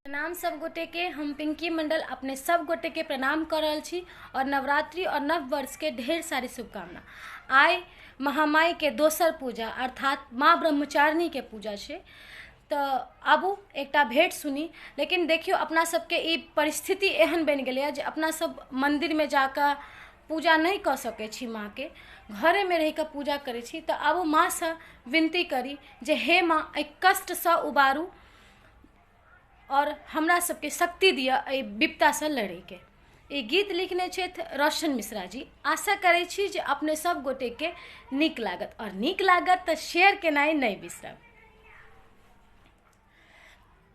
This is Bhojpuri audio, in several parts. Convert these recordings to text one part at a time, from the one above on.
प्रणाम सब गोटे के। हम पिंकी मंडल अपने सब गोटे के प्रणाम कर रहल छी और नवरात्रि और नव वर्ष के ढेर सारी शुभकामना। आइ महामाई के दोसर पूजा अर्थात माँ ब्रह्मचारिणी के पूजा छे। तो आबू एकटा भेंट सुनी। लेकिन देखियो अपना सबके ई परिस्थिति एहन बन गेलै जे अपना सब मंदिर में जाकर पूजा नहीं कर सके छी। माँ के घरे में रह कर पूजा करे छी। तो आबू माँ से विनती करी जे हे माँ एक कष्ट से उबारू और हमरा सबके शक्ति दिया विपता से लड़े के। ये गीत लिखने छथि रोशन मिश्रा जी। आशा करे छी जे अपने सब गोटे के नीक लागत और नीक लागत तो शेयर केनाइ नहीं बिसरब।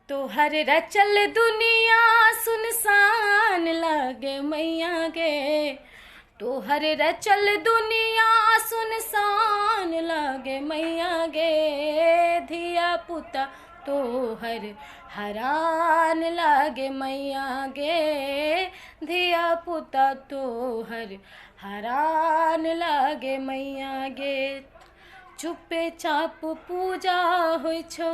तोहर रचल दुनिया सुनसान लागे मैया गे, तोहर रचल दुनिया सुनसान लागे मैया गे, धिया पुता तोहर हरान लागे मैया गे, धिया पुता तोहर हरान लागे मैया गे। चुपे चाप पूजा होइ छो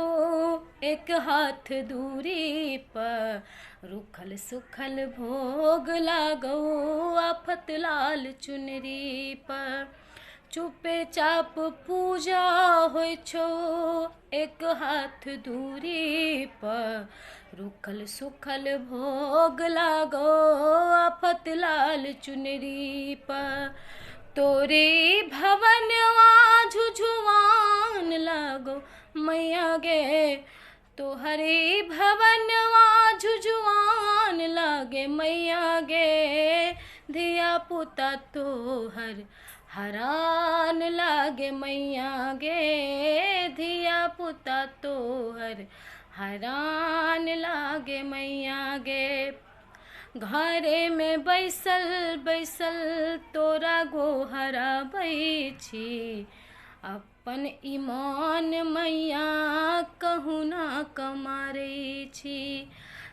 एक हाथ दूरी पर, रुखल सुखल भोग लागो आफत लाल चुनरी पर। चुपे चाप पूजा होइ छो एक हाथ दूरी पर, रुखल सुखल भोग लागो आफत लाल चुनरी पर। तोरे भवनवा झुझुआन लागो मैया गे, तोहरे भवनवा झुझुआन लागे मैया गे, धिया पुता तोहर हरान लागे मैया गे, धिया पुता तोहर हरान लागे मैया गे। घरे में बैसल बैसल तोरा गोहराबै छी, अपन ईमान मैया कहुना कमारै छी।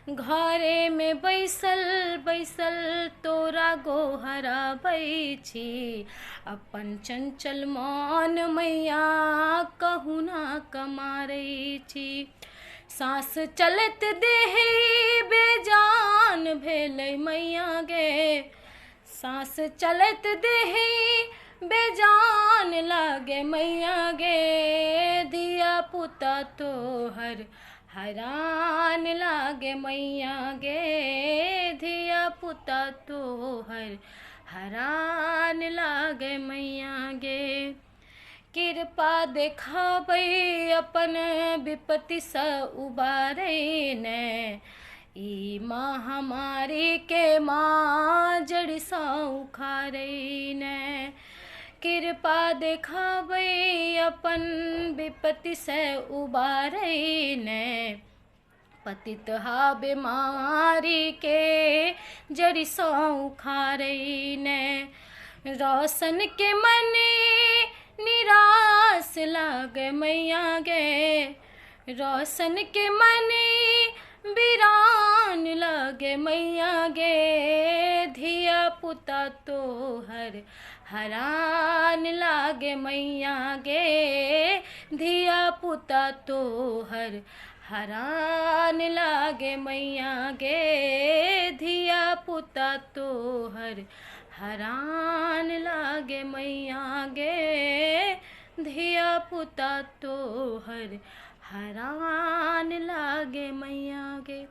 घरे में बैसल बैसल तोरा गोहराबै छी, अपन चंचल मान मैया कहुना कमारै छी। सांस चलत देह बेजान भेलै मैया गे, सांस चलत देह बेजान लागे मैया गे, धिया पुता तोहर हरान लागे मैया गे, धिया पुता तोहर हरान लागे मैया गे। कृपा देखाबै अपन विपत्ति से उबारै ने, ई महामारी के माँ जड़ सा उखाड़ै ने। कृपा देखाबै अपन विपत्ति से उबारै ने, पतित हा बीमारी के जड़ सा उखाड़ै ने। रोशन के मने निराश लागे मैया गे, रोशन के मने वीरान लागे मैया गे, धिया पुता तोहर हरान लागे मैया गे, धिया पुता तोहर हरान लागे मैया गे, धिया पुता तोहर हरान लागे मैया गे, धिया पुता तोहर हरान लागे मैया गे।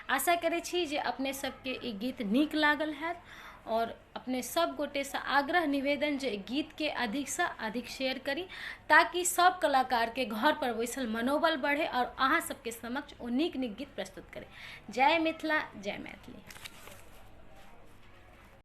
आशा करे छी जे अपने सबके ई गीत नीक लागल हैत और अपने सब गोटे से आग्रह निवेदन जे गीत के अधिक से अधिक शेयर करी, ताकि सब कलाकार के घर पर बैसल मनोबल बढ़े और अहाँ सबके समक्ष ओ नीक नीक गीत प्रस्तुत करे। जय मिथिला, जय मैथिली।